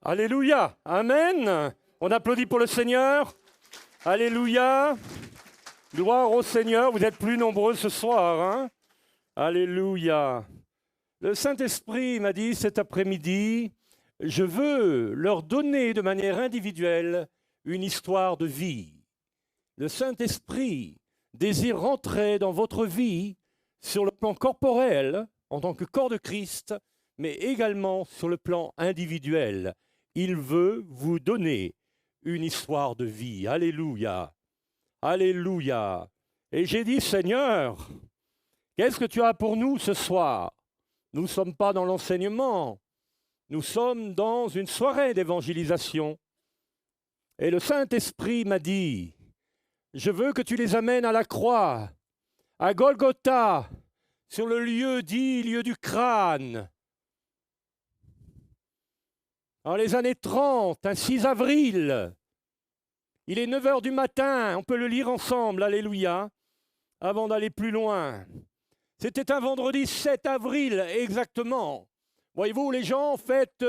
Alléluia. Amen. On applaudit pour le Seigneur. Alléluia. Gloire au Seigneur. Vous êtes plus nombreux ce soir. Hein? Alléluia. Le Saint-Esprit m'a dit cet après-midi, je veux leur donner de manière individuelle une histoire de vie. Le Saint-Esprit désire rentrer dans votre vie sur le plan corporel, en tant que corps de Christ, mais également sur le plan individuel. Il veut vous donner une histoire de vie. Alléluia. Alléluia. Et j'ai dit, Seigneur, qu'est-ce que tu as pour nous ce soir? Nous ne sommes pas dans l'enseignement. Nous sommes dans une soirée d'évangélisation. Et le Saint-Esprit m'a dit, je veux que tu les amènes à la croix, à Golgotha, sur le lieu dit, lieu du crâne. Dans les années 30, un 6 avril, il est 9 heures du matin, on peut le lire ensemble, alléluia, avant d'aller plus loin. C'était un vendredi 7 avril exactement. Voyez-vous, les gens fêtent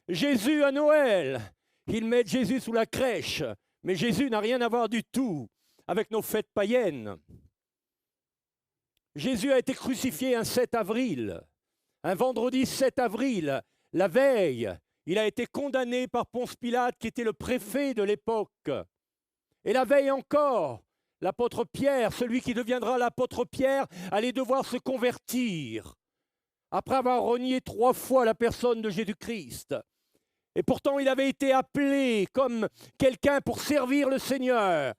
Jésus à Noël. Ils mettent Jésus sous la crèche. Mais Jésus n'a rien à voir du tout avec nos fêtes païennes. Jésus a été crucifié un 7 avril, un vendredi 7 avril, la veille. Il a été condamné par Ponce Pilate, qui était le préfet de l'époque. Et la veille encore, l'apôtre Pierre, celui qui deviendra l'apôtre Pierre, allait devoir se convertir, après avoir renié 3 fois la personne de Jésus-Christ. Et pourtant, il avait été appelé comme quelqu'un pour servir le Seigneur.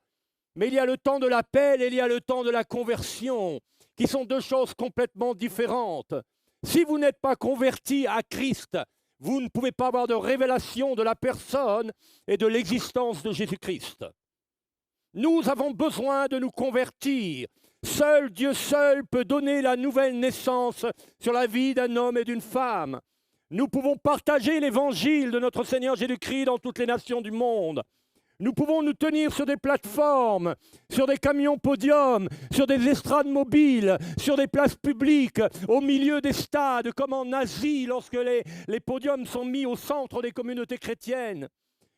Mais il y a le temps de l'appel et il y a le temps de la conversion, qui sont 2 choses complètement différentes. Si vous n'êtes pas converti à Christ, vous ne pouvez pas avoir de révélation de la personne et de l'existence de Jésus-Christ. Nous avons besoin de nous convertir. Seul Dieu seul peut donner la nouvelle naissance sur la vie d'un homme et d'une femme. Nous pouvons partager l'évangile de notre Seigneur Jésus-Christ dans toutes les nations du monde. Nous pouvons nous tenir sur des plateformes, sur des camions podiums, sur des estrades mobiles, sur des places publiques, au milieu des stades, comme en Asie, lorsque les podiums sont mis au centre des communautés chrétiennes.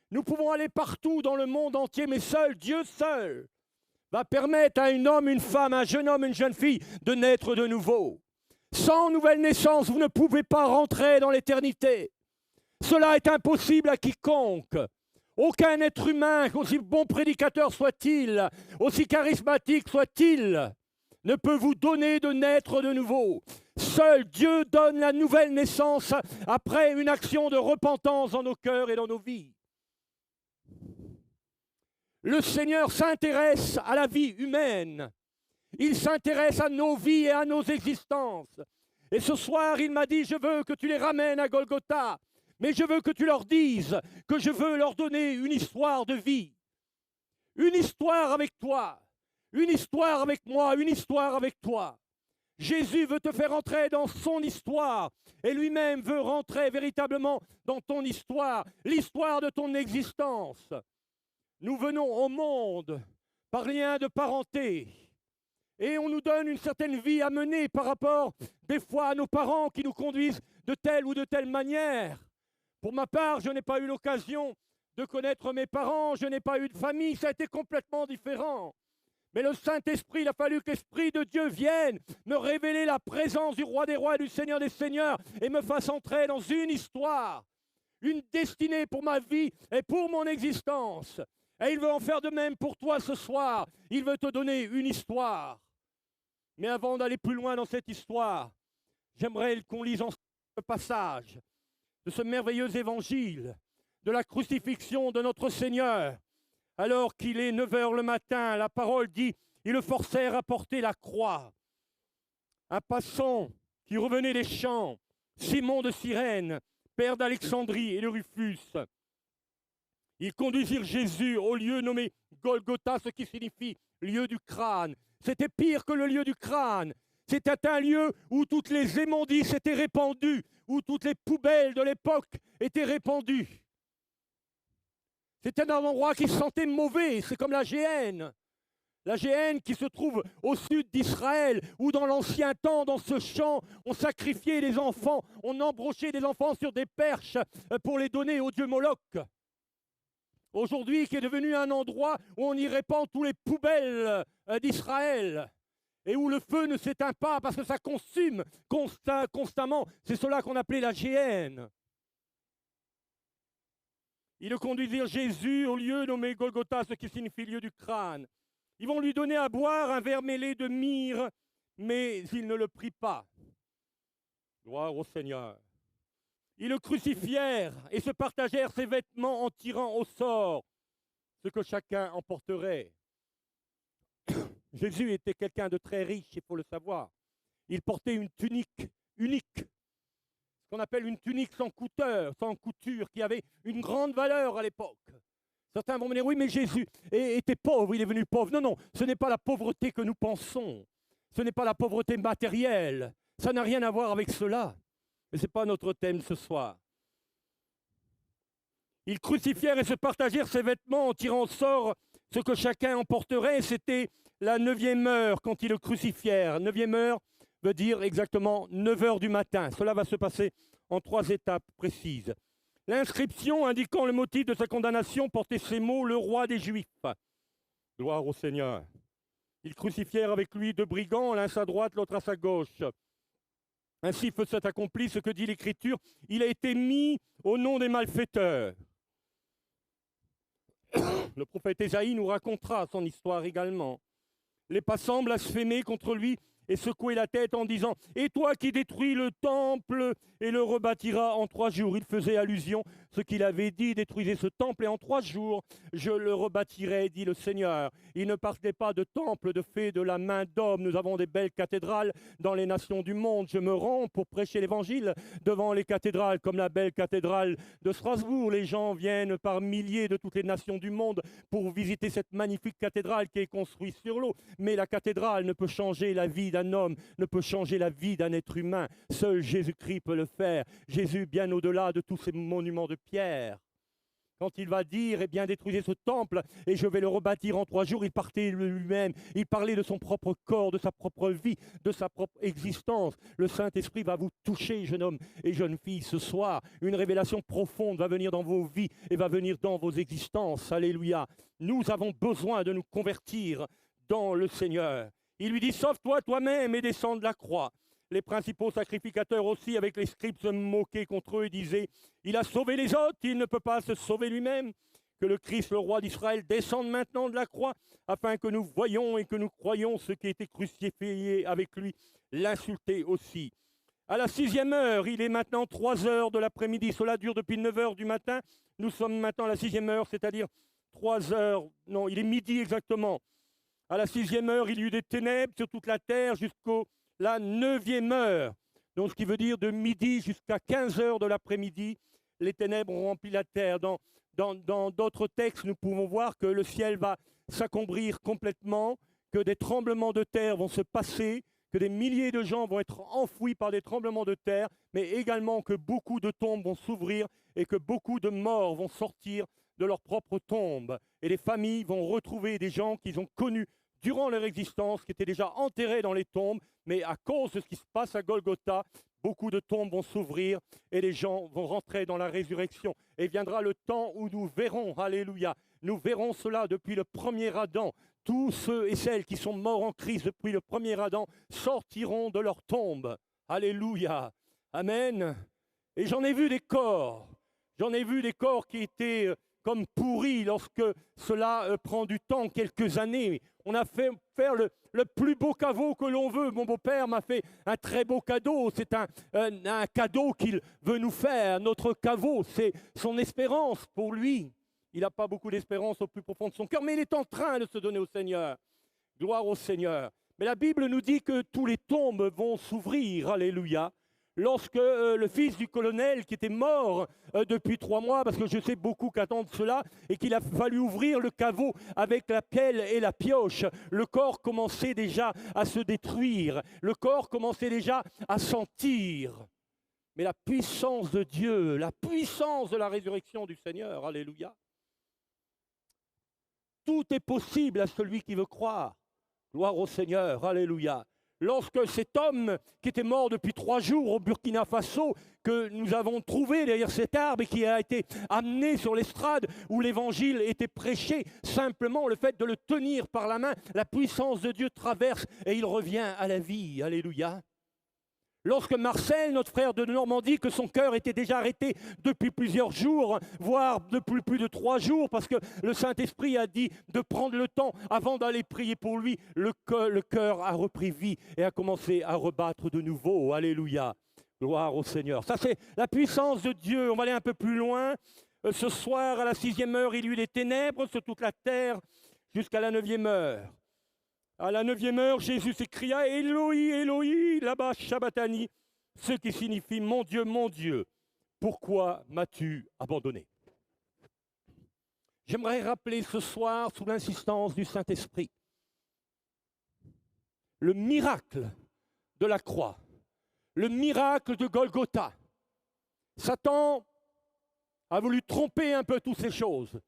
Nous pouvons aller partout dans le monde entier, mais seul, Dieu seul, va permettre à un homme, une femme, un jeune homme, une jeune fille de naître de nouveau. Sans nouvelle naissance, vous ne pouvez pas rentrer dans l'éternité. Cela est impossible à quiconque. Aucun être humain, aussi bon prédicateur soit-il, aussi charismatique soit-il, ne peut vous donner de naître de nouveau. Seul Dieu donne la nouvelle naissance après une action de repentance dans nos cœurs et dans nos vies. Le Seigneur s'intéresse à la vie humaine. Il s'intéresse à nos vies et à nos existences. Et ce soir, il m'a dit, je veux que tu les ramènes à Golgotha. Mais je veux que tu leur dises que je veux leur donner une histoire de vie. Une histoire avec toi. Une histoire avec moi. Une histoire avec toi. Jésus veut te faire entrer dans son histoire. Et lui-même veut rentrer véritablement dans ton histoire. L'histoire de ton existence. Nous venons au monde par lien de parenté. Et on nous donne une certaine vie à mener par rapport des fois à nos parents qui nous conduisent de telle ou de telle manière. Pour ma part, je n'ai pas eu l'occasion de connaître mes parents, je n'ai pas eu de famille, ça a été complètement différent. Mais le Saint-Esprit, il a fallu que l'Esprit de Dieu vienne me révéler la présence du Roi des Rois et du Seigneur des Seigneurs et me fasse entrer dans une histoire, une destinée pour ma vie et pour mon existence. Et il veut en faire de même pour toi ce soir. Il veut te donner une histoire. Mais avant d'aller plus loin dans cette histoire, j'aimerais qu'on lise ensemble le passage de ce merveilleux évangile, de la crucifixion de notre Seigneur. Alors qu'il est 9 heures le matin, la parole dit, ils le forcèrent à porter la croix. Un passant qui revenait des champs, Simon de Cyrène, père d'Alexandrie et de Rufus, ils conduisirent Jésus au lieu nommé Golgotha, ce qui signifie lieu du crâne. C'était pire que le lieu du crâne. C'était un lieu où toutes les immondices étaient répandues, où toutes les poubelles de l'époque étaient répandues. C'était un endroit qui sentait mauvais, c'est comme la géhenne. La géhenne qui se trouve au sud d'Israël, où dans l'ancien temps, dans ce champ, on sacrifiait les enfants, on embrochait des enfants sur des perches pour les donner au dieu Moloch. Aujourd'hui, qui est devenu un endroit où on y répand tous les poubelles d'Israël et où le feu ne s'éteint pas parce que ça consume constamment. C'est cela qu'on appelait la géhenne. Ils conduisirent Jésus au lieu nommé Golgotha, ce qui signifie lieu du crâne. Ils vont lui donner à boire un verre mêlé de myrrhe, mais ils ne le prient pas. Gloire au Seigneur. Ils le crucifièrent et se partagèrent ses vêtements en tirant au sort ce que chacun emporterait. Jésus était quelqu'un de très riche, il faut le savoir. Il portait une tunique unique, ce qu'on appelle une tunique sans couture, qui avait une grande valeur à l'époque. Certains vont me dire, oui, mais Jésus était pauvre, il est venu pauvre. Non, non, ce n'est pas la pauvreté que nous pensons. Ce n'est pas la pauvreté matérielle. Ça n'a rien à voir avec cela. Mais ce n'est pas notre thème ce soir. Ils crucifièrent et se partagèrent ses vêtements en tirant au sort ce que chacun emporterait. C'était la 9e heure quand ils le crucifièrent. 9e heure veut dire exactement 9 heures du matin. Cela va se passer en 3 étapes précises. L'inscription indiquant le motif de sa condamnation portait ces mots, le roi des Juifs. Gloire au Seigneur. Ils crucifièrent avec lui 2 brigands, l'un à sa droite, l'autre à sa gauche. Ainsi fut accompli ce que dit l'Écriture. Il a été mis au nom des malfaiteurs. Le prophète Ésaïe nous racontera son histoire également. Les passants blasphémaient contre lui et secouaient la tête en disant « Et toi qui détruis le temple et le rebâtiras en 3 jours ». Il faisait allusion à ce qu'il avait dit, détruisez ce temple et en 3 jours je le rebâtirai, dit le Seigneur. Il ne parlait pas de temple de fait de la main d'homme. Nous avons des belles cathédrales dans les nations du monde. Je me rends pour prêcher l'évangile devant les cathédrales comme la belle cathédrale de Strasbourg. Les gens viennent par milliers de toutes les nations du monde pour visiter cette magnifique cathédrale qui est construite sur l'eau. Mais la cathédrale ne peut changer la vie d'un homme, ne peut changer la vie d'un être humain. Seul Jésus-Christ peut le faire. Jésus, bien au-delà de tous ces monuments de pierre. Quand il va dire, eh bien, détruisez ce temple et je vais le rebâtir en 3 jours, il parlait de lui-même, il parlait de son propre corps, de sa propre vie, de sa propre existence. Le Saint-Esprit va vous toucher, jeune homme et jeune fille, ce soir. Une révélation profonde va venir dans vos vies et va venir dans vos existences. Alléluia. Nous avons besoin de nous convertir dans le Seigneur. Il lui dit, sauve-toi toi-même et descends de la croix. Les principaux sacrificateurs aussi, avec les scribes, se moquaient contre eux et disaient « Il a sauvé les autres, il ne peut pas se sauver lui-même. Que le Christ, le roi d'Israël, descende maintenant de la croix, afin que nous voyions et que nous croyions ceux qui étaient crucifiés avec lui, l'insulter aussi. » À la 6e heure, il est maintenant 3 heures de l'après-midi. Cela dure depuis 9 heures du matin. Nous sommes maintenant à la 6e heure, c'est-à-dire 3 heures. Non, il est midi exactement. À la 6e heure, il y eut des ténèbres sur toute la terre jusqu'au la 9e heure, donc ce qui veut dire de midi jusqu'à 15 heures de l'après-midi, les ténèbres ont rempli la terre. Dans d'autres textes, nous pouvons voir que le ciel va s'accombrir complètement, que des tremblements de terre vont se passer, que des milliers de gens vont être enfouis par des tremblements de terre, mais également que beaucoup de tombes vont s'ouvrir et que beaucoup de morts vont sortir de leur propre tombe. Et les familles vont retrouver des gens qu'ils ont connus durant leur existence, qui étaient déjà enterrés dans les tombes, mais à cause de ce qui se passe à Golgotha, beaucoup de tombes vont s'ouvrir et les gens vont rentrer dans la résurrection. Et viendra le temps où nous verrons, alléluia, nous verrons cela depuis le premier Adam. Tous ceux et celles qui sont morts en Christ depuis le premier Adam sortiront de leur tombe. Alléluia, amen. Et j'en ai vu des corps qui étaient comme pourris lorsque cela prend du temps, quelques années. On a fait faire le plus beau caveau que l'on veut. Mon beau-père m'a fait un très beau cadeau. C'est un cadeau qu'il veut nous faire. Notre caveau, c'est son espérance pour lui. Il n'a pas beaucoup d'espérance au plus profond de son cœur, mais il est en train de se donner au Seigneur. Gloire au Seigneur. Mais la Bible nous dit que tous les tombes vont s'ouvrir. Alléluia. Lorsque le fils du colonel, qui était mort depuis 3 mois, parce que je sais beaucoup qu'attendent cela, et qu'il a fallu ouvrir le caveau avec la pelle et la pioche, le corps commençait déjà à se détruire, le corps commençait déjà à sentir. Mais la puissance de Dieu, la puissance de la résurrection du Seigneur, alléluia, Tout est possible à celui qui veut croire. Gloire au Seigneur, alléluia. Lorsque cet homme qui était mort depuis 3 jours au Burkina Faso, que nous avons trouvé derrière cet arbre et qui a été amené sur l'estrade où l'évangile était prêché, simplement le fait de le tenir par la main, la puissance de Dieu traverse et il revient à la vie. Alléluia. Lorsque Marcel, notre frère de Normandie, que son cœur était déjà arrêté depuis plusieurs jours, voire depuis plus de 3 jours, parce que le Saint-Esprit a dit de prendre le temps avant d'aller prier pour lui, le cœur a repris vie et a commencé à rebattre de nouveau. Alléluia. Gloire au Seigneur. Ça, c'est la puissance de Dieu. On va aller un peu plus loin. Ce soir, à la 6e heure, il y eut les ténèbres sur toute la terre jusqu'à la 9e heure. À la 9e heure, Jésus s'écria « Eloi, Eloi, lama sabachthani », ce qui signifie « Mon Dieu, pourquoi m'as-tu abandonné ?» J'aimerais rappeler ce soir, sous l'insistance du Saint-Esprit, le miracle de la croix, le miracle de Golgotha. Satan a voulu tromper un peu toutes ces choses.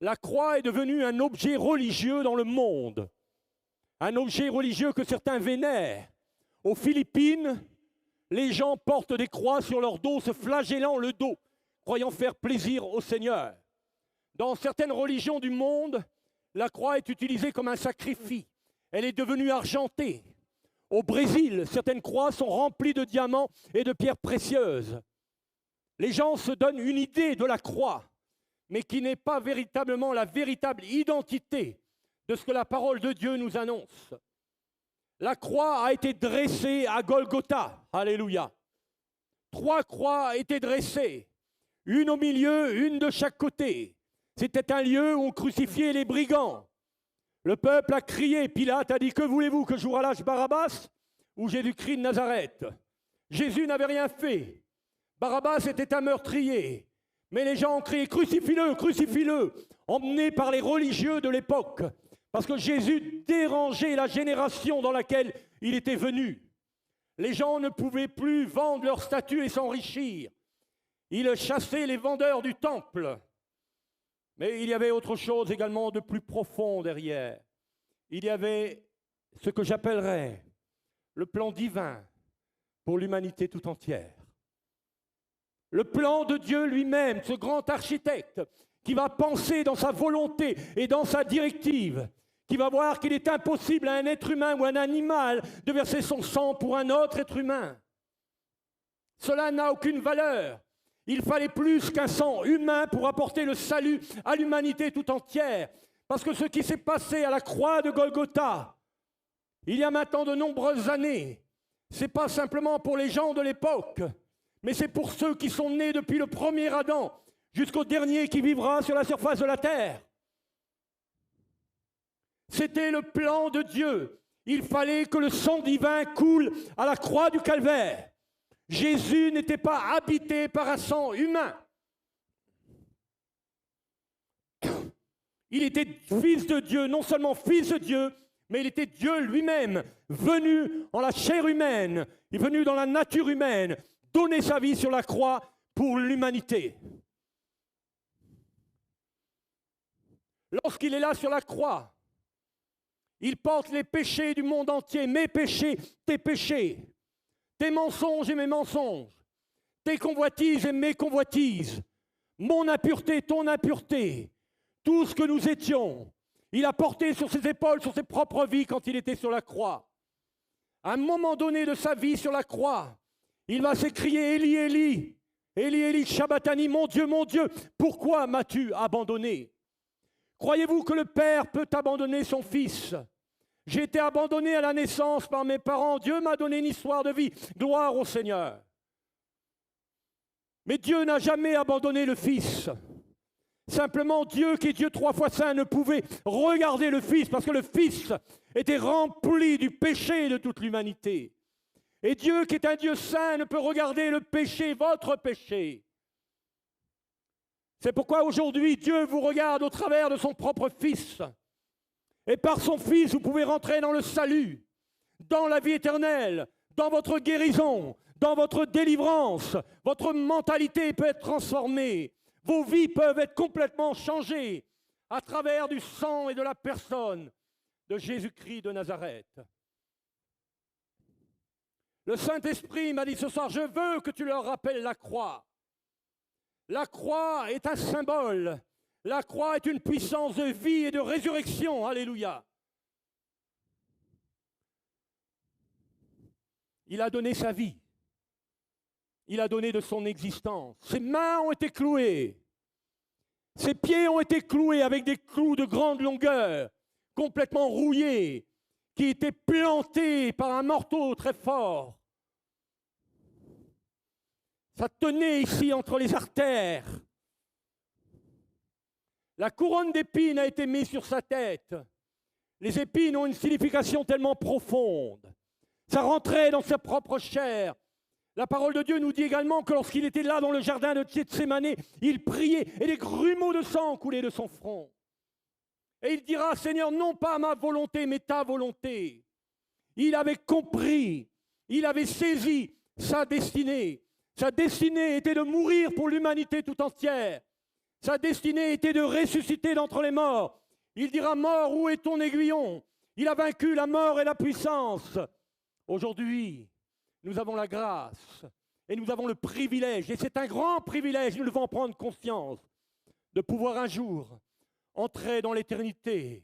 La croix est devenue un objet religieux dans le monde. Un objet religieux que certains vénèrent. Aux Philippines, les gens portent des croix sur leur dos, se flagellant le dos, croyant faire plaisir au Seigneur. Dans certaines religions du monde, la croix est utilisée comme un sacrifice. Elle est devenue argentée. Au Brésil, certaines croix sont remplies de diamants et de pierres précieuses. Les gens se donnent une idée de la croix, mais qui n'est pas véritablement la véritable identité de ce que la parole de Dieu nous annonce. La croix a été dressée à Golgotha. Alléluia. 3 croix étaient dressées, une au milieu, une de chaque côté. C'était un lieu où on crucifiait les brigands. Le peuple a crié, Pilate a dit, que voulez-vous, que je vous relâche Barabbas ou Jésus-Christ de Nazareth? Jésus n'avait rien fait. Barabbas était un meurtrier. Mais les gens ont crié, crucifie-le, crucifie-le, emmenés par les religieux de l'époque. Parce que Jésus dérangeait la génération dans laquelle il était venu. Les gens ne pouvaient plus vendre leurs statues et s'enrichir. Il chassait les vendeurs du temple. Mais il y avait autre chose également de plus profond derrière. Il y avait ce que j'appellerais le plan divin pour l'humanité tout entière. Le plan de Dieu lui-même, ce grand architecte qui va penser dans sa volonté et dans sa directive, qui va voir qu'il est impossible à un être humain ou un animal de verser son sang pour un autre être humain. Cela n'a aucune valeur. Il fallait plus qu'un sang humain pour apporter le salut à l'humanité tout entière. Parce que ce qui s'est passé à la croix de Golgotha, il y a maintenant de nombreuses années, ce n'est pas simplement pour les gens de l'époque, mais c'est pour ceux qui sont nés depuis le premier Adam jusqu'au dernier qui vivra sur la surface de la terre. C'était le plan de Dieu. Il fallait que le sang divin coule à la croix du Calvaire. Jésus n'était pas habité par un sang humain. Il était fils de Dieu, non seulement fils de Dieu, mais il était Dieu lui-même, venu en la chair humaine, il est venu dans la nature humaine, donner sa vie sur la croix pour l'humanité. Lorsqu'il est là sur la croix, il porte les péchés du monde entier, mes péchés, tes mensonges et mes mensonges, tes convoitises et mes convoitises, mon impureté, ton impureté, tout ce que nous étions. Il a porté sur ses épaules, sur ses propres vies quand il était sur la croix. À un moment donné de sa vie sur la croix, il va s'écrier Élie, Élie, Élie, Élie, sabachthani, mon Dieu, pourquoi m'as-tu abandonné? Croyez-vous que le Père peut abandonner son Fils? J'ai été abandonné à la naissance par mes parents. Dieu m'a donné une histoire de vie. Gloire au Seigneur. Mais Dieu n'a jamais abandonné le Fils. Simplement, Dieu, qui est Dieu 3 fois saint, ne pouvait regarder le Fils parce que le Fils était rempli du péché de toute l'humanité. Et Dieu, qui est un Dieu saint, ne peut regarder le péché, votre péché. C'est pourquoi aujourd'hui, Dieu vous regarde au travers de son propre Fils. Et par son Fils, vous pouvez rentrer dans le salut, dans la vie éternelle, dans votre guérison, dans votre délivrance. Votre mentalité peut être transformée. Vos vies peuvent être complètement changées à travers du sang et de la personne de Jésus-Christ de Nazareth. Le Saint-Esprit m'a dit ce soir, je veux que tu leur rappelles la croix. La croix est un symbole. La croix est une puissance de vie et de résurrection. Alléluia. Il a donné sa vie. Il a donné de son existence. Ses mains ont été clouées. Ses pieds ont été cloués avec des clous de grande longueur, complètement rouillés, qui étaient plantés par un marteau très fort. Ça tenait ici entre les artères. La couronne d'épines a été mise sur sa tête. Les épines ont une signification tellement profonde. Ça rentrait dans sa propre chair. La parole de Dieu nous dit également que lorsqu'il était là dans le jardin de Gethsémanée, il priait et des grumeaux de sang coulaient de son front. Et il dira, Seigneur, non pas ma volonté, mais ta volonté. Il avait compris, il avait saisi sa destinée. Sa destinée était de mourir pour l'humanité tout entière. Sa destinée était de ressusciter d'entre les morts. Il dira, mort, où est ton aiguillon? Il a vaincu la mort et la puissance. Aujourd'hui, nous avons la grâce et nous avons le privilège, et c'est un grand privilège, nous devons en prendre conscience, de pouvoir un jour entrer dans l'éternité,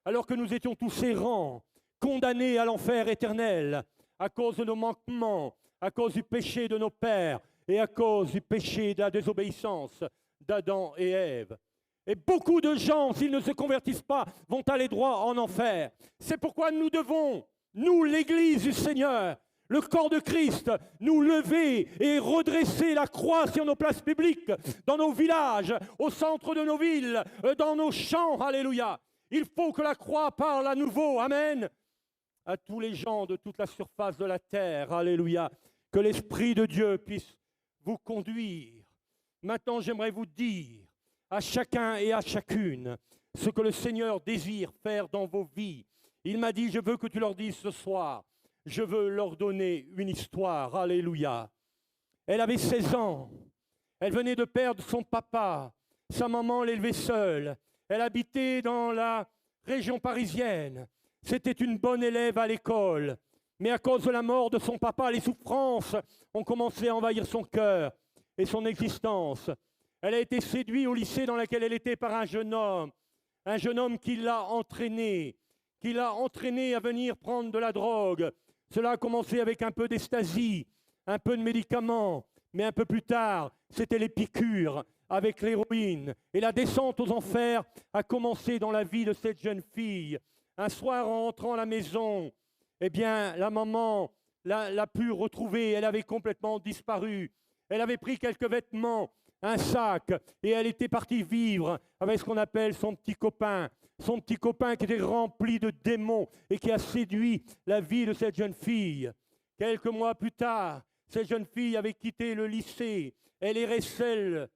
alors que nous étions tous errants, condamnés à l'enfer éternel, à cause de nos manquements, à cause du péché de nos pères et à cause du péché de la désobéissance d'Adam et Ève. Et beaucoup de gens, s'ils ne se convertissent pas, vont aller droit en enfer. C'est pourquoi nous devons, nous, l'Église du Seigneur, le corps de Christ, nous lever et redresser la croix sur nos places publiques, dans nos villages, au centre de nos villes, dans nos champs. Alléluia. Il faut que la croix parle à nouveau. Amen. À tous les gens de toute la surface de la terre. Alléluia. Que l'Esprit de Dieu puisse vous conduire. Maintenant, j'aimerais vous dire à chacun et à chacune ce que le Seigneur désire faire dans vos vies. Il m'a dit, je veux que tu leur dises ce soir, je veux leur donner une histoire. Alléluia. Elle avait 16 ans. Elle venait de perdre son papa. Sa maman l'élevait seule. Elle habitait dans la région parisienne. C'était une bonne élève à l'école. Mais à cause de la mort de son papa, les souffrances ont commencé à envahir son cœur et son existence. Elle a été séduite au lycée dans lequel elle était par un jeune homme qui l'a entraînée à venir prendre de la drogue. Cela a commencé avec un peu d'ecstasy, un peu de médicaments, mais un peu plus tard, c'était les piqûres avec l'héroïne. Et la descente aux enfers a commencé dans la vie de cette jeune fille. Un soir, en rentrant à la maison, eh bien, la maman l'a pu retrouver, elle avait complètement disparu. Elle avait pris quelques vêtements, un sac, et elle était partie vivre avec ce qu'on appelle son petit copain qui était rempli de démons et qui a séduit la vie de cette jeune fille. Quelques mois plus tard, cette jeune fille avait quitté le lycée. Elle errait seule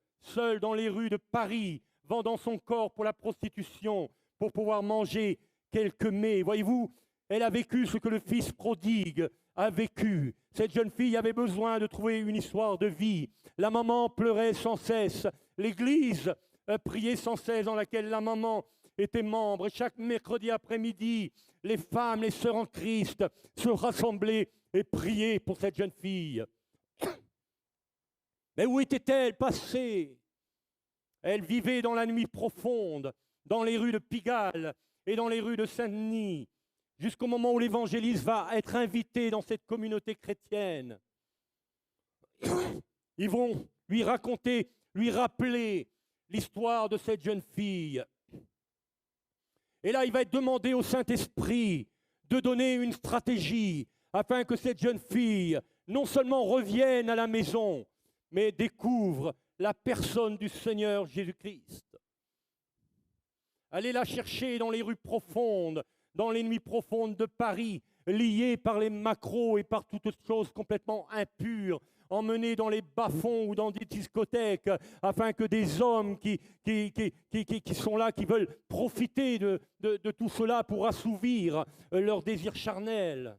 dans les rues de Paris, vendant son corps pour la prostitution, pour pouvoir manger quelques mets. Voyez-vous, elle a vécu ce que le fils prodigue a vécu. Cette jeune fille avait besoin de trouver une histoire de vie. La maman pleurait sans cesse. L'église priait sans cesse dans laquelle la maman était membre. Et chaque mercredi après-midi, les femmes, les sœurs en Christ se rassemblaient et priaient pour cette jeune fille. Mais où était-elle passée? Elle vivait dans la nuit profonde, dans les rues de Pigalle et dans les rues de Saint-Denis, jusqu'au moment où l'évangéliste va être invité dans cette communauté chrétienne. Ils vont lui raconter, lui rappeler l'histoire de cette jeune fille. Et là, il va être demandé au Saint-Esprit de donner une stratégie afin que cette jeune fille non seulement revienne à la maison, mais découvre la personne du Seigneur Jésus-Christ. Allez la chercher dans les rues profondes, dans les nuits profondes de Paris, liée par les macros et par toutes choses complètement impures, emmenée dans les bas-fonds ou dans des discothèques, afin que des hommes qui sont là, qui veulent profiter de tout cela pour assouvir leurs désirs charnels.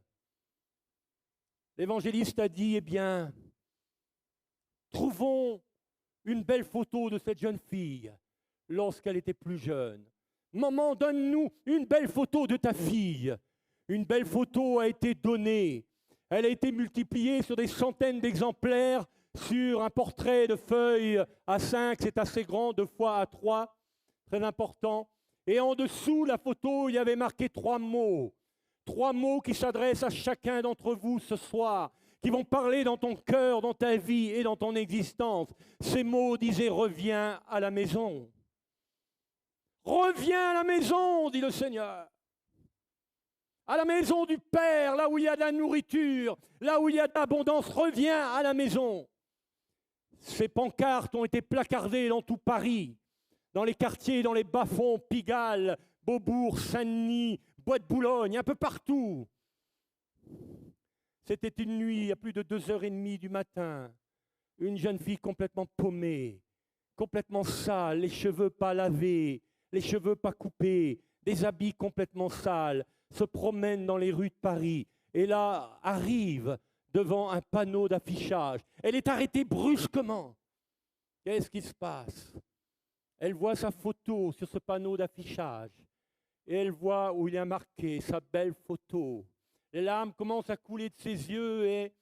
L'évangéliste a dit, eh bien, trouvons une belle photo de cette jeune fille lorsqu'elle était plus jeune. Maman, donne-nous une belle photo de ta fille. Une belle photo a été donnée. Elle a été multipliée sur des centaines d'exemplaires sur un portrait de feuille A5, c'est assez grand, 2 fois A3, très important. Et en dessous, la photo, il y avait marqué 3 mots. 3 mots qui s'adressent à chacun d'entre vous ce soir, qui vont parler dans ton cœur, dans ta vie et dans ton existence. Ces mots disaient « Reviens à la maison ». Reviens à la maison, dit le Seigneur. À la maison du Père, là où il y a de la nourriture, là où il y a de l'abondance, reviens à la maison. Ces pancartes ont été placardées dans tout Paris, dans les quartiers, dans les bas-fonds, Pigalle, Beaubourg, Saint-Denis, Bois de Boulogne, un peu partout. C'était une nuit à plus de 2h30 du matin. Une jeune fille complètement paumée, complètement sale, les cheveux pas lavés, les cheveux pas coupés, des habits complètement sales, se promène dans les rues de Paris et là arrive devant un panneau d'affichage. Elle est arrêtée brusquement. Qu'est-ce qui se passe? Elle voit sa photo sur ce panneau d'affichage et elle voit où il y a marqué sa belle photo. Les larmes commencent à couler de ses yeux et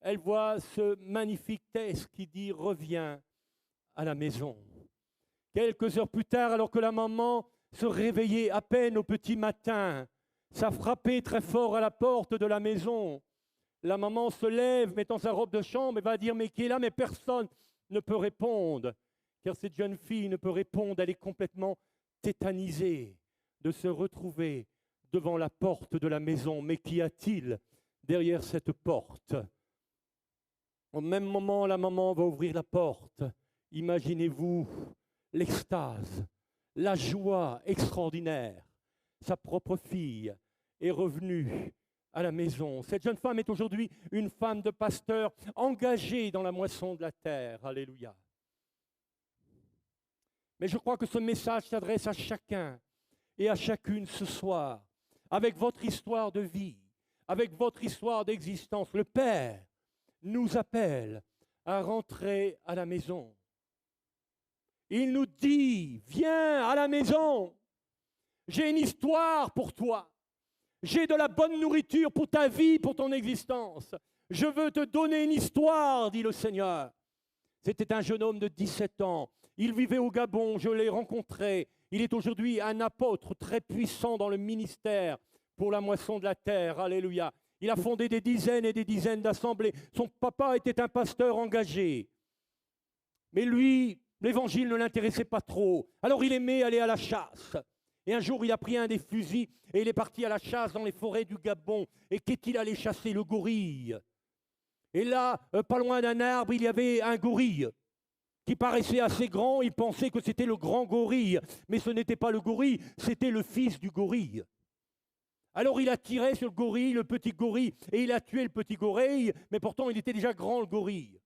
elle voit ce magnifique texte qui dit « Reviens à la maison ». Quelques heures plus tard, alors que la maman se réveillait à peine au petit matin, ça frappait très fort à la porte de la maison. La maman se lève, mettant sa robe de chambre, et va dire « Mais qui est là ?» Mais personne ne peut répondre, car cette jeune fille ne peut répondre, elle est complètement tétanisée de se retrouver devant la porte de la maison. Mais qu'y a-t-il derrière cette porte? Au même moment, la maman va ouvrir la porte. Imaginez-vous l'extase, la joie extraordinaire. Sa propre fille est revenue à la maison. Cette jeune femme est aujourd'hui une femme de pasteur engagée dans la moisson de la terre. Alléluia. Mais je crois que ce message s'adresse à chacun et à chacune ce soir, avec votre histoire de vie, avec votre histoire d'existence. Le Père nous appelle à rentrer à la maison. Il nous dit, viens à la maison, j'ai une histoire pour toi, j'ai de la bonne nourriture pour ta vie, pour ton existence. Je veux te donner une histoire, dit le Seigneur. C'était un jeune homme de 17 ans, il vivait au Gabon, je l'ai rencontré. Il est aujourd'hui un apôtre très puissant dans le ministère pour la moisson de la terre, alléluia. Il a fondé des dizaines et des dizaines d'assemblées. Son papa était un pasteur engagé. Mais lui, l'évangile ne l'intéressait pas trop. Alors il aimait aller à la chasse. Et un jour, il a pris un des fusils et il est parti à la chasse dans les forêts du Gabon. Et qu'est-il allé chasser? Le gorille. Et là, pas loin d'un arbre, il y avait un gorille qui paraissait assez grand. Il pensait que c'était le grand gorille. Mais ce n'était pas le gorille, c'était le fils du gorille. Alors il a tiré sur le gorille, le petit gorille, et il a tué le petit gorille, mais pourtant il était déjà grand, le gorille.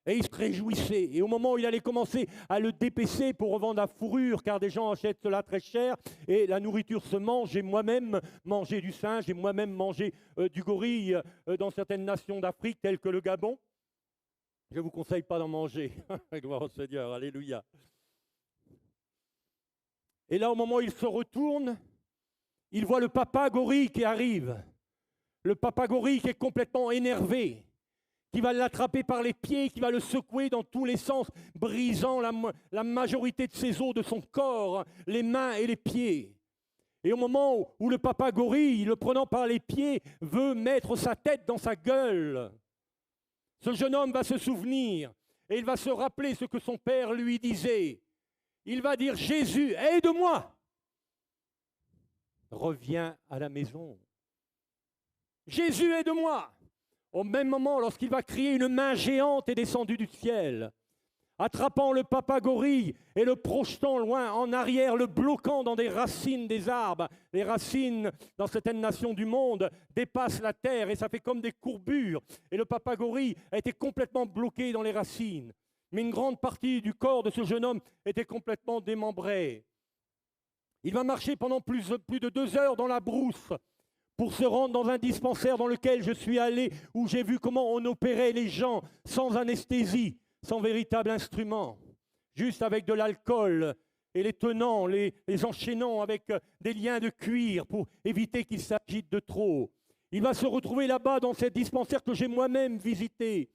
Et il se réjouissait. Et au moment où il allait commencer à le dépecer pour revendre la fourrure, car des gens achètent cela très cher, et la nourriture se mange, j'ai moi-même mangé du singe, j'ai moi-même mangé du gorille dans certaines nations d'Afrique, telles que le Gabon. Je ne vous conseille pas d'en manger. Gloire au Seigneur, alléluia. Et là, au moment où il se retourne, il voit le papa gorille qui arrive. Le papa gorille qui est complètement énervé, qui va l'attraper par les pieds, qui va le secouer dans tous les sens, brisant la majorité de ses os de son corps, les mains et les pieds. Et au moment où le papa gorille, le prenant par les pieds, veut mettre sa tête dans sa gueule, ce jeune homme va se souvenir et il va se rappeler ce que son père lui disait. Il va dire « Jésus, aide-moi !» Reviens à la maison. Jésus, aide-moi! Au même moment, lorsqu'il va crier, une main géante est descendue du ciel, attrapant le papa gorille et le projetant loin en arrière, le bloquant dans des racines des arbres. Les racines, dans certaines nations du monde, dépassent la terre et ça fait comme des courbures. Et le papa gorille a été complètement bloqué dans les racines. Mais une grande partie du corps de ce jeune homme était complètement démembrée. Il va marcher pendant plus de 2 heures dans la brousse pour se rendre dans un dispensaire dans lequel je suis allé, où j'ai vu comment on opérait les gens sans anesthésie, sans véritable instrument, juste avec de l'alcool et les tenant, les enchaînant avec des liens de cuir pour éviter qu'ils s'agitent de trop. Il va se retrouver là-bas dans cette dispensaire que j'ai moi-même visité.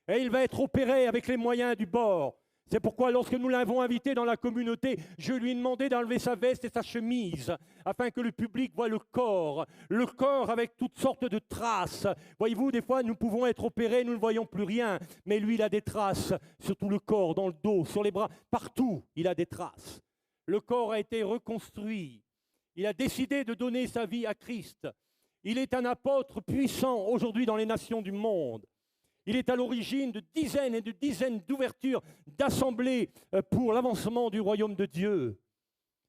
Et il va être opéré avec les moyens du bord. C'est pourquoi lorsque nous l'avons invité dans la communauté, je lui ai demandé d'enlever sa veste et sa chemise, afin que le public voie le corps avec toutes sortes de traces. Voyez-vous, des fois nous pouvons être opérés, nous ne voyons plus rien, mais lui il a des traces sur tout le corps, dans le dos, sur les bras, partout il a des traces. Le corps a été reconstruit, il a décidé de donner sa vie à Christ. Il est un apôtre puissant aujourd'hui dans les nations du monde. Il est à l'origine de dizaines et de dizaines d'ouvertures d'assemblées pour l'avancement du royaume de Dieu.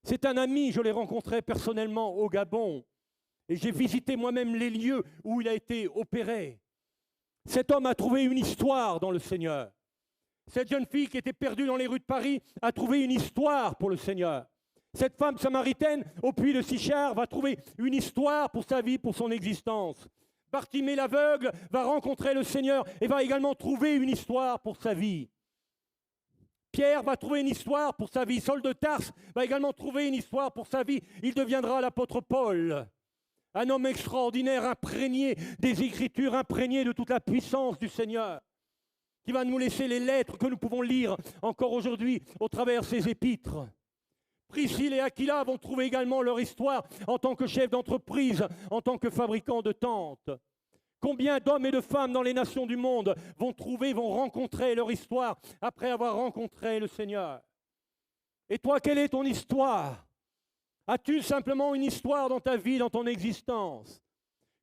C'est un ami, je l'ai rencontré personnellement au Gabon et j'ai visité moi-même les lieux où il a été opéré. Cet homme a trouvé une histoire dans le Seigneur. Cette jeune fille qui était perdue dans les rues de Paris a trouvé une histoire pour le Seigneur. Cette femme samaritaine au puits de Sichar va trouver une histoire pour sa vie, pour son existence. Bartimée l'aveugle va rencontrer le Seigneur et va également trouver une histoire pour sa vie. Pierre va trouver une histoire pour sa vie. Saul de Tarse va également trouver une histoire pour sa vie. Il deviendra l'apôtre Paul, un homme extraordinaire, imprégné des Écritures, imprégné de toute la puissance du Seigneur, qui va nous laisser les lettres que nous pouvons lire encore aujourd'hui au travers de ses épîtres. Priscille et Aquila vont trouver également leur histoire en tant que chefs d'entreprise, en tant que fabricants de tentes. Combien d'hommes et de femmes dans les nations du monde vont rencontrer leur histoire après avoir rencontré le Seigneur? Et toi, quelle est ton histoire? As-tu simplement une histoire dans ta vie, dans ton existence?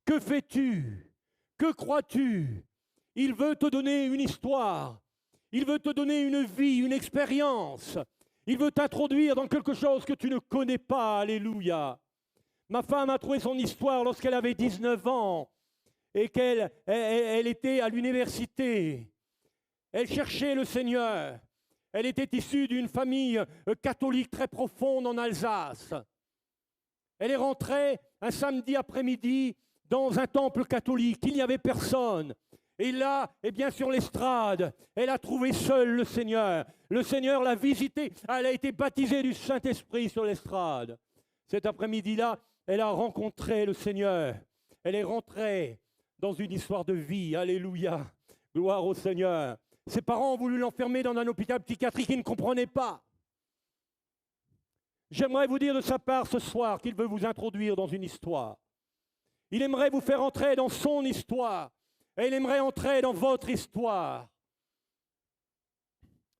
Que fais-tu? Que crois-tu? Il veut te donner une histoire. Il veut te donner une vie, une expérience. Il veut t'introduire dans quelque chose que tu ne connais pas. Alléluia. Ma femme a trouvé son histoire lorsqu'elle avait 19 ans et qu'elle était à l'université. Elle cherchait le Seigneur. Elle était issue d'une famille catholique très profonde en Alsace. Elle est rentrée un samedi après-midi dans un temple catholique. Il n'y avait personne. Et là, sur l'estrade, elle a trouvé seule le Seigneur. Le Seigneur l'a visitée. Elle a été baptisée du Saint-Esprit sur l'estrade. Cet après-midi-là, elle a rencontré le Seigneur. Elle est rentrée dans une histoire de vie. Alléluia. Gloire au Seigneur. Ses parents ont voulu l'enfermer dans un hôpital psychiatrique. Ils ne comprenaient pas. J'aimerais vous dire de sa part ce soir qu'il veut vous introduire dans une histoire. Il aimerait vous faire entrer dans son histoire. Et il aimerait entrer dans votre histoire.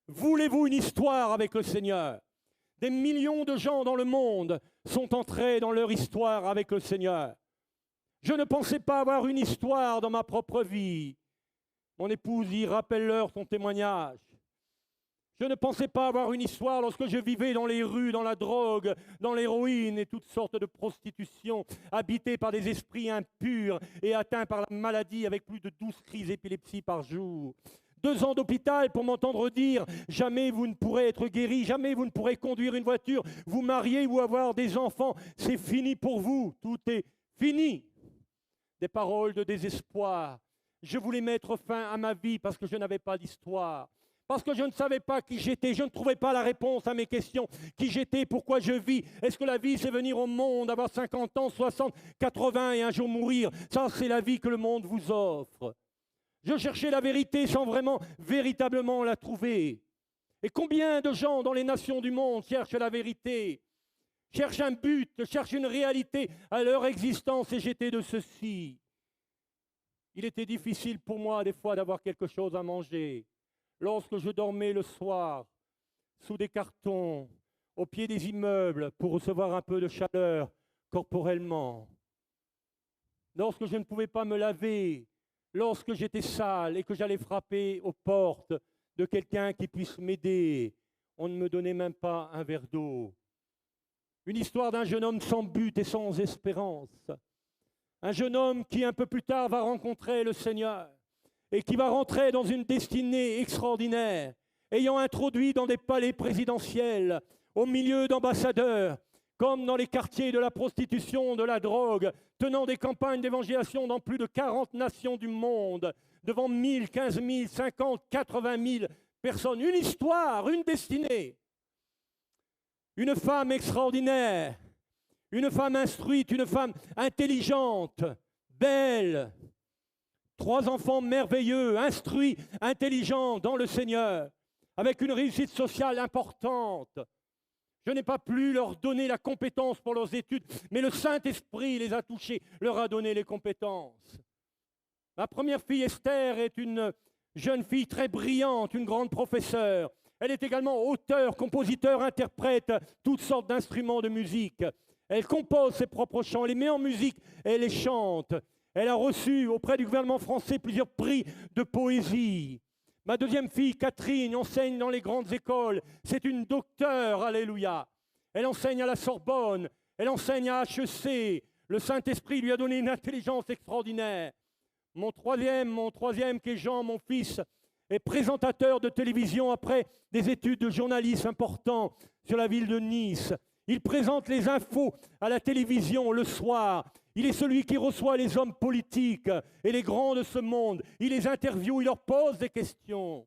Voulez-vous une histoire avec le Seigneur? Des millions de gens dans le monde sont entrés dans leur histoire avec le Seigneur. Je ne pensais pas avoir une histoire dans ma propre vie. Mon épouse y rappelle-leur son témoignage. Je ne pensais pas avoir une histoire lorsque je vivais dans les rues, dans la drogue, dans l'héroïne et toutes sortes de prostitution, habité par des esprits impurs et atteints par la maladie avec plus de 12 crises d'épilepsie par jour. 2 ans d'hôpital pour m'entendre dire « Jamais vous ne pourrez être guéri, jamais vous ne pourrez conduire une voiture, vous marier ou avoir des enfants, c'est fini pour vous, tout est fini ». Des paroles de désespoir. Je voulais mettre fin à ma vie parce que je n'avais pas d'histoire. Parce que je ne savais pas qui j'étais, je ne trouvais pas la réponse à mes questions. Qui j'étais, pourquoi je vis? Est-ce que la vie, c'est venir au monde, avoir 50 ans, 60, 80 et un jour mourir? Ça, c'est la vie que le monde vous offre. Je cherchais la vérité sans vraiment, véritablement la trouver. Et combien de gens dans les nations du monde cherchent la vérité, cherchent un but, cherchent une réalité à leur existence, et j'étais de ceci. Il était difficile pour moi des fois d'avoir quelque chose à manger. Lorsque je dormais le soir, sous des cartons, au pied des immeubles, pour recevoir un peu de chaleur corporellement. Lorsque je ne pouvais pas me laver, lorsque j'étais sale et que j'allais frapper aux portes de quelqu'un qui puisse m'aider, on ne me donnait même pas un verre d'eau. Une histoire d'un jeune homme sans but et sans espérance. Un jeune homme qui, un peu plus tard, va rencontrer le Seigneur. Et qui va rentrer dans une destinée extraordinaire, ayant introduit dans des palais présidentiels, au milieu d'ambassadeurs, comme dans les quartiers de la prostitution, de la drogue, tenant des campagnes d'évangélisation dans plus de 40 nations du monde, devant 1000, 15 000, 50, 80 000 personnes. Une histoire, une destinée. une femme extraordinaire, une femme instruite, une femme intelligente, belle, 3 enfants merveilleux, instruits, intelligents dans le Seigneur, avec une réussite sociale importante. Je n'ai pas pu leur donner la compétence pour leurs études, mais le Saint-Esprit les a touchés, leur a donné les compétences. Ma première fille, Esther, est une jeune fille très brillante, une grande professeure. Elle est également auteure, compositeur, interprète, toutes sortes d'instruments de musique. Elle compose ses propres chants, elle les met en musique et elle les chante. Elle a reçu auprès du gouvernement français plusieurs prix de poésie. Ma deuxième fille, Catherine, enseigne dans les grandes écoles. C'est une docteure, alléluia. Elle enseigne à la Sorbonne, elle enseigne à HEC. Le Saint-Esprit lui a donné une intelligence extraordinaire. Mon troisième qui est Jean, mon fils, est présentateur de télévision après des études de journalisme importants sur la ville de Nice. Il présente les infos à la télévision le soir. Il est celui qui reçoit les hommes politiques et les grands de ce monde. Il les interviewe, il leur pose des questions.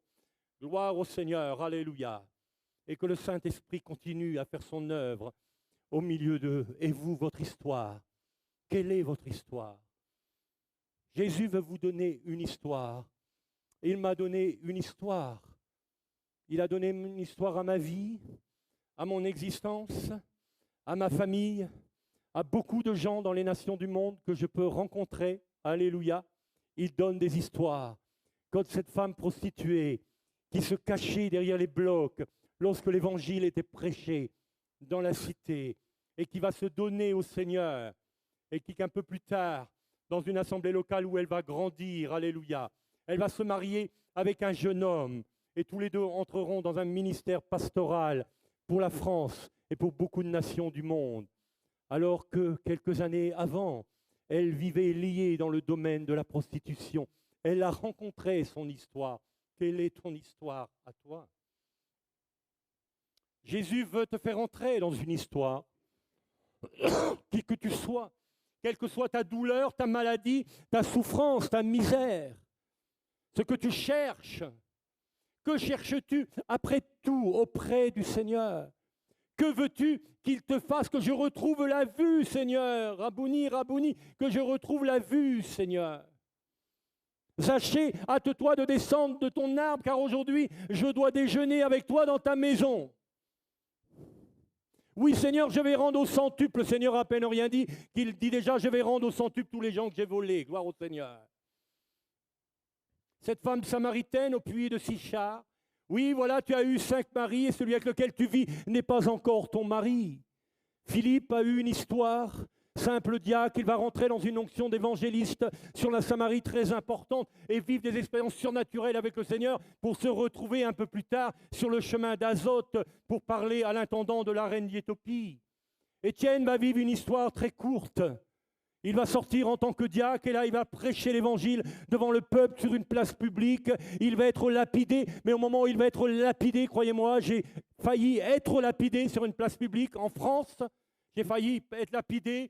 Gloire au Seigneur, alléluia. Et que le Saint-Esprit continue à faire son œuvre au milieu d'eux. Et vous, votre histoire, quelle est votre histoire? Jésus veut vous donner une histoire. Il m'a donné une histoire. Il a donné une histoire à ma vie, à mon existence, à ma famille, à beaucoup de gens dans les nations du monde que je peux rencontrer. Alléluia. Il donne des histoires. Comme cette femme prostituée qui se cachait derrière les blocs lorsque l'évangile était prêché dans la cité et qui va se donner au Seigneur et qui, qu'un peu plus tard, dans une assemblée locale où elle va grandir, alléluia, elle va se marier avec un jeune homme et tous les deux entreront dans un ministère pastoral pour la France et pour beaucoup de nations du monde. Alors que quelques années avant, elle vivait liée dans le domaine de la prostitution. Elle a rencontré son histoire. Quelle est ton histoire à toi? Jésus veut te faire entrer dans une histoire, qui que tu sois, quelle que soit ta douleur, ta maladie, ta souffrance, ta misère, ce que tu cherches. Que cherches-tu après tout auprès du Seigneur? Que veux-tu qu'il te fasse? Que je retrouve la vue, Seigneur. Rabouni, Rabouni, que je retrouve la vue, Seigneur. Zachée, hâte-toi de descendre de ton arbre, car aujourd'hui, je dois déjeuner avec toi dans ta maison. Oui, Seigneur, je vais rendre au centuple. Le Seigneur a à peine rien dit, qu'il dit déjà, je vais rendre au centuple tous les gens que j'ai volés. Gloire au Seigneur. Cette femme samaritaine au puits de Sichar, oui, voilà, tu as eu 5 maris et celui avec lequel tu vis n'est pas encore ton mari. Philippe a eu une histoire, simple diacre, il va rentrer dans une onction d'évangéliste sur la Samarie très importante et vivre des expériences surnaturelles avec le Seigneur pour se retrouver un peu plus tard sur le chemin d'Azote pour parler à l'intendant de la reine d'Éthiopie. Étienne va vivre une histoire très courte. Il va sortir en tant que diacre et là, il va prêcher l'évangile devant le peuple sur une place publique. Il va être lapidé, mais au moment où il va être lapidé, croyez-moi, j'ai failli être lapidé sur une place publique en France. J'ai failli être lapidé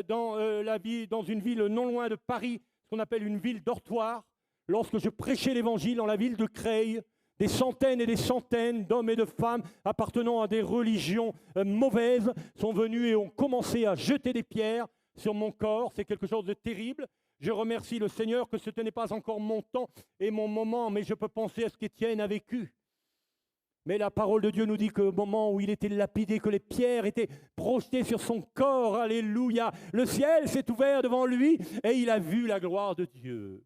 dans une ville non loin de Paris, ce qu'on appelle une ville dortoir, lorsque je prêchais l'évangile dans la ville de Creil. Des centaines et des centaines d'hommes et de femmes appartenant à des religions mauvaises sont venus et ont commencé à jeter des pierres sur mon corps. C'est quelque chose de terrible. Je remercie le Seigneur que ce n'est pas encore mon temps et mon moment, mais je peux penser à ce qu'Étienne a vécu. Mais la parole de Dieu nous dit qu'au moment où il était lapidé, que les pierres étaient projetées sur son corps, alléluia, le ciel s'est ouvert devant lui et il a vu la gloire de Dieu.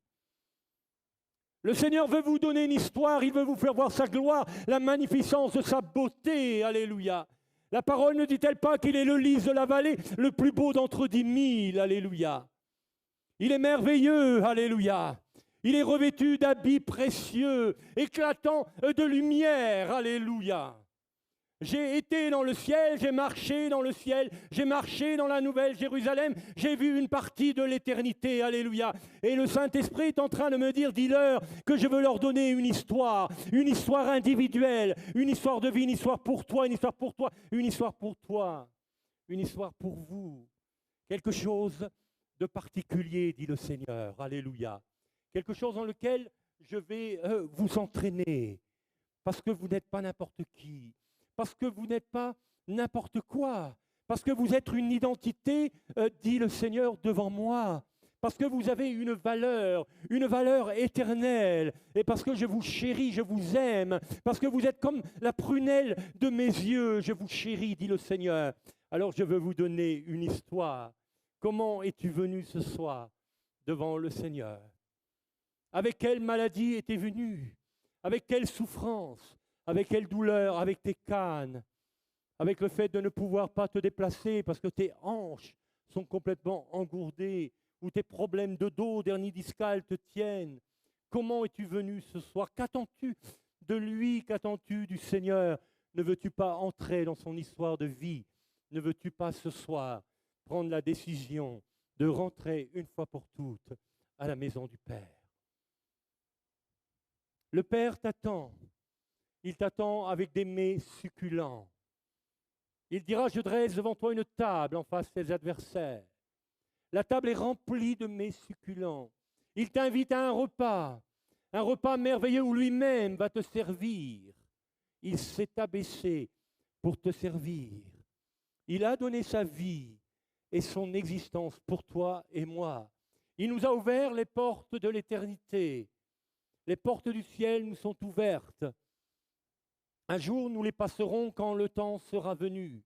Le Seigneur veut vous donner une histoire, il veut vous faire voir sa gloire, la magnificence de sa beauté, alléluia. La parole ne dit-elle pas qu'il est le lys de la vallée, le plus beau d'entre 10 000, alléluia. Il est merveilleux, alléluia. Il est revêtu d'habits précieux, éclatants de lumière, alléluia. J'ai été dans le ciel, j'ai marché dans le ciel, j'ai marché dans la nouvelle Jérusalem, j'ai vu une partie de l'éternité, alléluia. Et le Saint-Esprit est en train de me dire, dis-leur que je veux leur donner une histoire individuelle, une histoire de vie, une histoire pour toi, une histoire pour toi, une histoire pour toi, une histoire pour vous. Quelque chose de particulier, dit le Seigneur, alléluia. Quelque chose dans lequel je vais vous entraîner, parce que vous n'êtes pas n'importe qui. Parce que vous n'êtes pas n'importe quoi. Parce que vous êtes une identité, dit le Seigneur, devant moi. Parce que vous avez une valeur éternelle. Et parce que je vous chéris, je vous aime. Parce que vous êtes comme la prunelle de mes yeux, je vous chéris, dit le Seigneur. Alors je veux vous donner une histoire. Comment es-tu venu ce soir devant le Seigneur? Avec quelle maladie es-tu venu? Avec quelle souffrance? Avec quelle douleur? Avec tes cannes? Avec le fait de ne pouvoir pas te déplacer parce que tes hanches sont complètement engourdées, ou tes problèmes de dos, d'hernie discale te tiennent. Comment es-tu venu ce soir? Qu'attends-tu de lui? Qu'attends-tu du Seigneur? Ne veux-tu pas entrer dans son histoire de vie? Ne veux-tu pas ce soir prendre la décision de rentrer une fois pour toutes à la maison du Père? Le Père t'attend. Il t'attend avec des mets succulents. Il dira, je dresse devant toi une table en face de tes adversaires. La table est remplie de mets succulents. Il t'invite à un repas merveilleux où lui-même va te servir. Il s'est abaissé pour te servir. Il a donné sa vie et son existence pour toi et moi. Il nous a ouvert les portes de l'éternité. Les portes du ciel nous sont ouvertes. Un jour, nous les passerons quand le temps sera venu.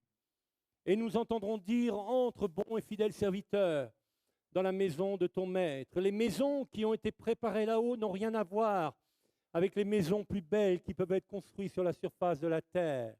Et nous entendrons dire, entre bon et fidèle serviteur, dans la maison de ton maître. Les maisons qui ont été préparées là-haut n'ont rien à voir avec les maisons plus belles qui peuvent être construites sur la surface de la terre.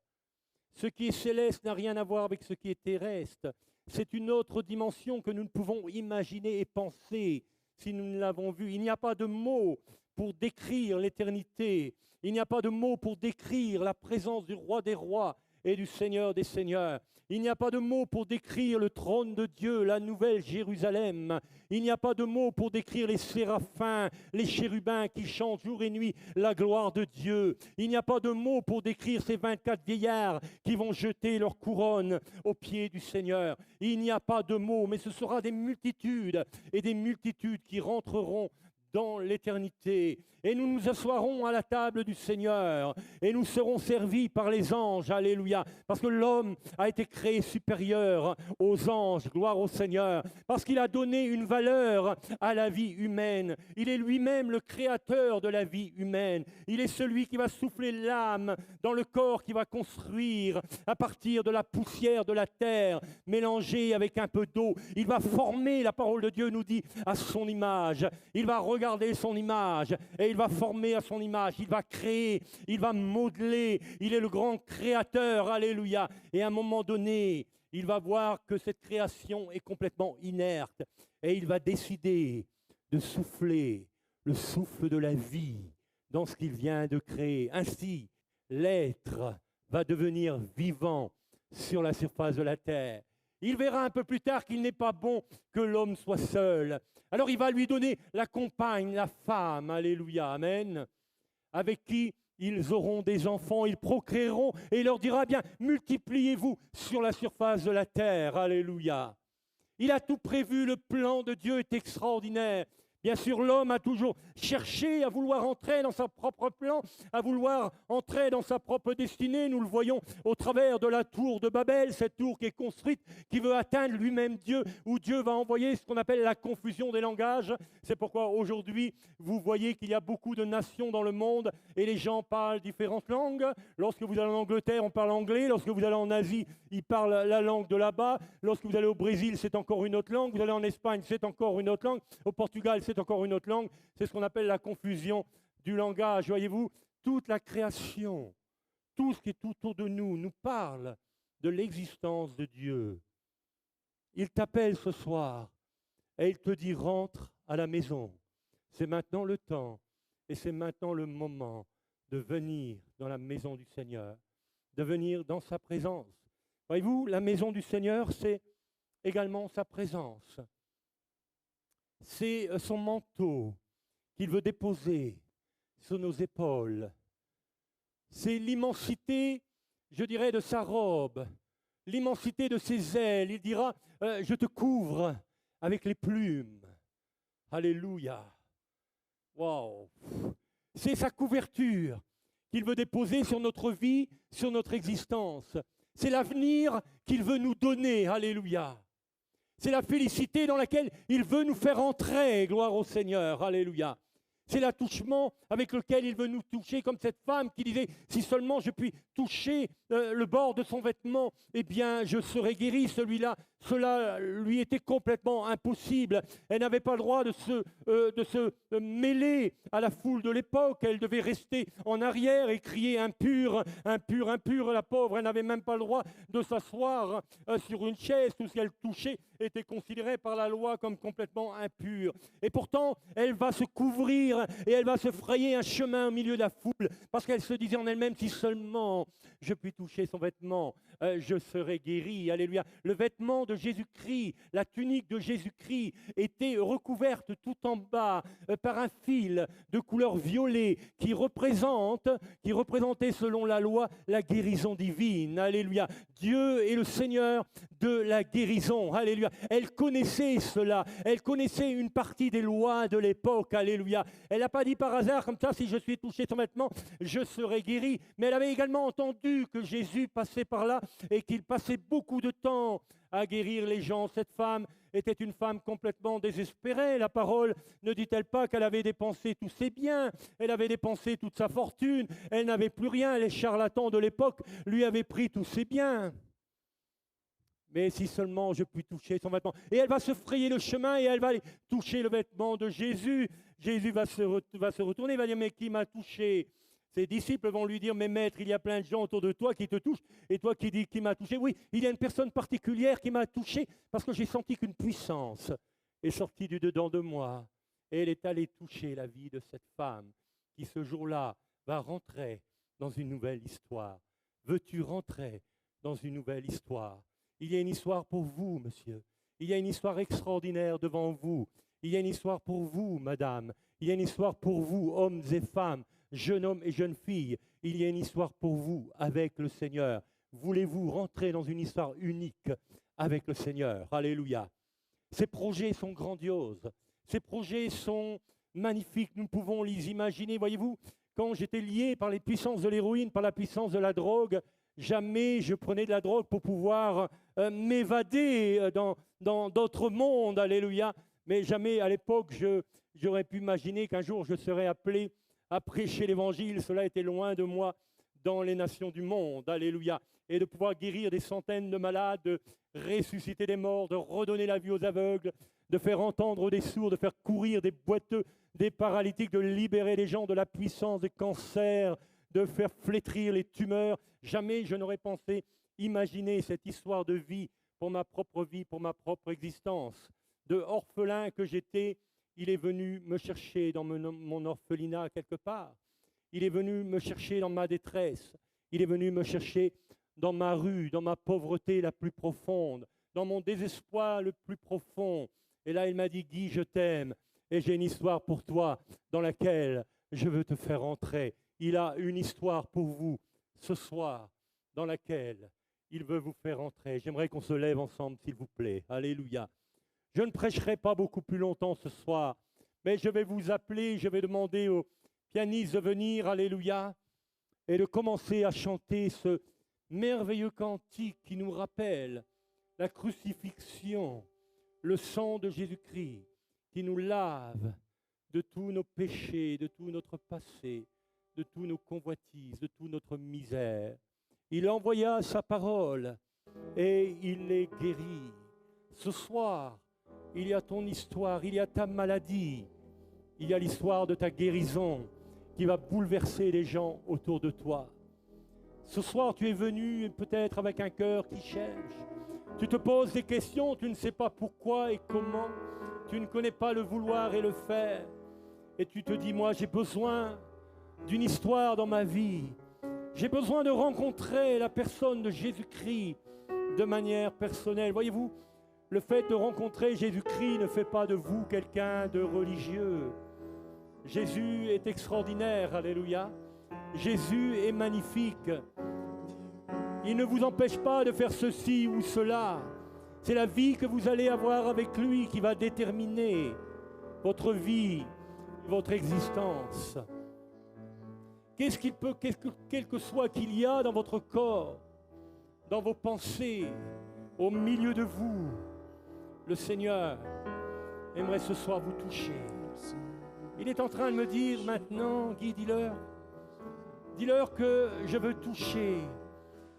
Ce qui est céleste n'a rien à voir avec ce qui est terrestre. C'est une autre dimension que nous ne pouvons imaginer et penser si nous ne l'avons vue. Il n'y a pas de mots pour décrire l'éternité. Il n'y a pas de mots pour décrire la présence du roi des rois et du Seigneur des seigneurs. Il n'y a pas de mots pour décrire le trône de Dieu, la nouvelle Jérusalem. Il n'y a pas de mots pour décrire les séraphins, les chérubins qui chantent jour et nuit la gloire de Dieu. Il n'y a pas de mots pour décrire ces 24 vieillards qui vont jeter leur couronne aux pieds du Seigneur. Il n'y a pas de mots, mais ce sera des multitudes et des multitudes qui rentreront dans l'éternité. Et nous nous asseoirons à la table du Seigneur et nous serons servis par les anges. Alléluia. Parce que l'homme a été créé supérieur aux anges. Gloire au Seigneur. Parce qu'il a donné une valeur à la vie humaine. Il est lui-même le créateur de la vie humaine. Il est celui qui va souffler l'âme dans le corps qui va construire à partir de la poussière de la terre mélangée avec un peu d'eau. Il va former, la parole de Dieu nous dit, à son image. Il va regarder son image et il va former à son image, il va créer, il va modeler, il est le grand créateur, alléluia. Et à un moment donné, il va voir que cette création est complètement inerte et il va décider de souffler le souffle de la vie dans ce qu'il vient de créer. Ainsi, l'être va devenir vivant sur la surface de la terre. Il verra un peu plus tard qu'il n'est pas bon que l'homme soit seul. Alors il va lui donner la compagne, la femme, alléluia, amen, avec qui ils auront des enfants, ils procréeront, et il leur dira, bien, multipliez-vous sur la surface de la terre, alléluia. Il a tout prévu, le plan de Dieu est extraordinaire. Bien sûr, l'homme a toujours cherché à vouloir entrer dans son propre plan, à vouloir entrer dans sa propre destinée. Nous le voyons au travers de la tour de Babel, cette tour qui est construite, qui veut atteindre lui-même Dieu, où Dieu va envoyer ce qu'on appelle la confusion des langages. C'est pourquoi aujourd'hui, vous voyez qu'il y a beaucoup de nations dans le monde et les gens parlent différentes langues. Lorsque vous allez en Angleterre, on parle anglais. Lorsque vous allez en Asie, ils parlent la langue de là-bas. Lorsque vous allez au Brésil, c'est encore une autre langue. Vous allez en Espagne, c'est encore une autre langue. Au Portugal, c'est encore une autre langue. C'est ce qu'on appelle la confusion du langage. Voyez-vous, toute la création, tout ce qui est autour de nous, nous parle de l'existence de Dieu. Il t'appelle ce soir et il te dit, rentre à la maison. C'est maintenant le temps et c'est maintenant le moment de venir dans la maison du Seigneur, de venir dans sa présence. Voyez-vous, la maison du Seigneur, c'est également sa présence. C'est son manteau qu'il veut déposer sur nos épaules. C'est l'immensité, je dirais, de sa robe, l'immensité de ses ailes. Il dira, je te couvre avec les plumes. Alléluia. Wow. C'est sa couverture qu'il veut déposer sur notre vie, sur notre existence. C'est l'avenir qu'il veut nous donner. Alléluia. C'est la félicité dans laquelle il veut nous faire entrer. Gloire au Seigneur. Alléluia. C'est l'attouchement avec lequel il veut nous toucher, comme cette femme qui disait, si seulement je puis toucher le bord de son vêtement, eh bien je serai guéri. Cela lui était complètement impossible. Elle n'avait pas le droit de se mêler à la foule de l'époque. Elle devait rester en arrière et crier impur, impur, impur. La pauvre, elle n'avait même pas le droit de s'asseoir sur une chaise. Tout ce qu'elle touchait était considéré par la loi comme complètement impur. Et pourtant, elle va se couvrir et elle va se frayer un chemin au milieu de la foule parce qu'elle se disait en elle-même, si seulement je puis toucher son vêtement, je serai guéri. Alléluia. Le vêtement de Jésus-Christ, la tunique de Jésus-Christ était recouverte tout en bas par un fil de couleur violet qui représentait selon la loi la guérison divine. Alléluia. Dieu est le Seigneur de la guérison. Alléluia. Elle connaissait cela. Elle connaissait une partie des lois de l'époque. Alléluia. Elle n'a pas dit par hasard comme ça, si je suis touché son vêtement, je serai guéri. Mais elle avait également entendu que Jésus passait par là et qu'il passait beaucoup de temps à guérir les gens. Cette femme était une femme complètement désespérée. La parole ne dit-elle pas qu'elle avait dépensé tous ses biens, elle avait dépensé toute sa fortune, elle n'avait plus rien. Les charlatans de l'époque lui avaient pris tous ses biens. Mais si seulement je puis toucher son vêtement. Et elle va se frayer le chemin et elle va aller toucher le vêtement de Jésus. Jésus va se retourner, il va dire, mais qui m'a touché? Ses disciples vont lui dire, mais maître, il y a plein de gens autour de toi qui te touchent, et toi qui dis qui m'a touché. Oui, il y a une personne particulière qui m'a touché, parce que j'ai senti qu'une puissance est sortie du dedans de moi, et elle est allée toucher la vie de cette femme, qui ce jour-là va rentrer dans une nouvelle histoire. Veux-tu rentrer dans une nouvelle histoire? Il y a une histoire pour vous, monsieur. Il y a une histoire extraordinaire devant vous. Il y a une histoire pour vous, madame. Il y a une histoire pour vous, hommes et femmes, jeunes hommes et jeunes filles. Il y a une histoire pour vous avec le Seigneur. Voulez-vous rentrer dans une histoire unique avec le Seigneur? Alléluia. Ces projets sont grandioses. Ces projets sont magnifiques. Nous pouvons les imaginer. Voyez-vous, quand j'étais lié par les puissances de l'héroïne, par la puissance de la drogue, jamais je prenais de la drogue pour pouvoir m'évader dans d'autres mondes. Alléluia. Mais jamais à l'époque, j'aurais pu imaginer qu'un jour je serais appelé à prêcher l'Évangile. Cela était loin de moi dans les nations du monde. Alléluia. Et de pouvoir guérir des centaines de malades, de ressusciter des morts, de redonner la vie aux aveugles, de faire entendre des sourds, de faire courir des boiteux, des paralytiques, de libérer les gens de la puissance des cancers, de faire flétrir les tumeurs. Jamais je n'aurais pensé imaginer cette histoire de vie, pour ma propre existence. De orphelin que j'étais, il est venu me chercher dans mon orphelinat quelque part. Il est venu me chercher dans ma détresse. Il est venu me chercher dans ma rue, dans ma pauvreté la plus profonde, dans mon désespoir le plus profond. Et là, il m'a dit, Guy, je t'aime et j'ai une histoire pour toi dans laquelle je veux te faire entrer. Il a une histoire pour vous ce soir dans laquelle il veut vous faire entrer. J'aimerais qu'on se lève ensemble, s'il vous plaît. Alléluia. Je ne prêcherai pas beaucoup plus longtemps ce soir, mais je vais vous appeler, je vais demander aux pianistes de venir, alléluia, et de commencer à chanter ce merveilleux cantique qui nous rappelle la crucifixion, le sang de Jésus-Christ qui nous lave de tous nos péchés, de tout notre passé, de tous nos convoitises, de toute notre misère. Il envoya sa parole et il les guérit. Ce soir, il y a ton histoire, il y a ta maladie, il y a l'histoire de ta guérison qui va bouleverser les gens autour de toi. Ce soir, tu es venu peut-être avec un cœur qui cherche. Tu te poses des questions, tu ne sais pas pourquoi et comment. Tu ne connais pas le vouloir et le faire. Et tu te dis, moi, j'ai besoin d'une histoire dans ma vie. J'ai besoin de rencontrer la personne de Jésus-Christ de manière personnelle. Voyez-vous, le fait de rencontrer Jésus-Christ ne fait pas de vous quelqu'un de religieux. Jésus est extraordinaire, alléluia. Jésus est magnifique. Il ne vous empêche pas de faire ceci ou cela. C'est la vie que vous allez avoir avec lui qui va déterminer votre vie, votre existence. Quel que soit qu'il y a dans votre corps, dans vos pensées, au milieu de vous. Le Seigneur aimerait ce soir vous toucher. Il est en train de me dire maintenant, Guy, dis-leur que je veux toucher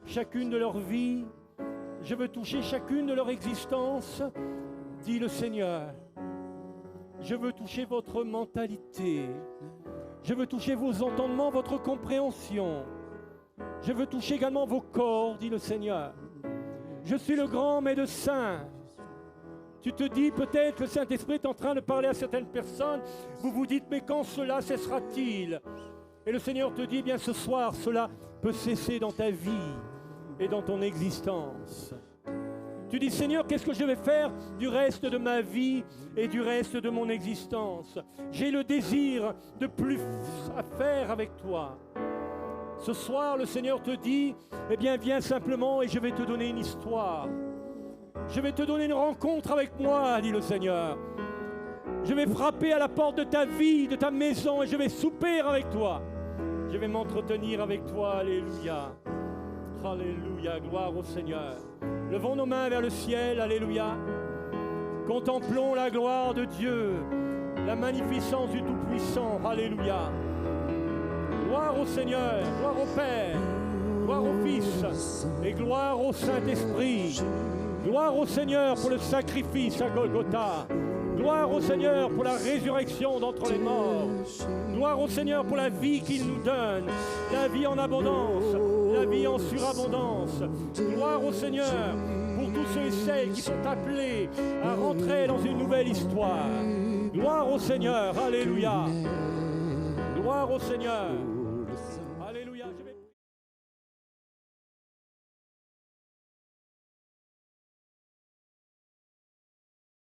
chacune de leurs vies, je veux toucher chacune de leur existence, dit le Seigneur. Je veux toucher votre mentalité, je veux toucher vos entendements, votre compréhension. Je veux toucher également vos corps, dit le Seigneur. Je suis le grand médecin. Tu te dis peut-être que le Saint-Esprit est en train de parler à certaines personnes. Vous vous dites, mais quand cela cessera-t-il? Et le Seigneur te dit, bien ce soir, cela peut cesser dans ta vie et dans ton existence. Tu dis, Seigneur, qu'est-ce que je vais faire du reste de ma vie et du reste de mon existence? J'ai le désir de plus à faire avec toi. Ce soir, le Seigneur te dit, eh bien, viens simplement et je vais te donner une histoire. Je vais te donner une rencontre avec moi, dit le Seigneur. Je vais frapper à la porte de ta vie, de ta maison, et je vais souper avec toi. Je vais m'entretenir avec toi, alléluia. Alléluia, gloire au Seigneur. Levons nos mains vers le ciel, alléluia. Contemplons la gloire de Dieu, la magnificence du Tout-Puissant, alléluia. Gloire au Seigneur, gloire au Père, gloire au Fils et gloire au Saint-Esprit. Gloire au Seigneur pour le sacrifice à Golgotha. Gloire au Seigneur pour la résurrection d'entre les morts. Gloire au Seigneur pour la vie qu'il nous donne, la vie en abondance, la vie en surabondance. Gloire au Seigneur pour tous ceux et celles qui sont appelés à rentrer dans une nouvelle histoire. Gloire au Seigneur, alléluia. Gloire au Seigneur.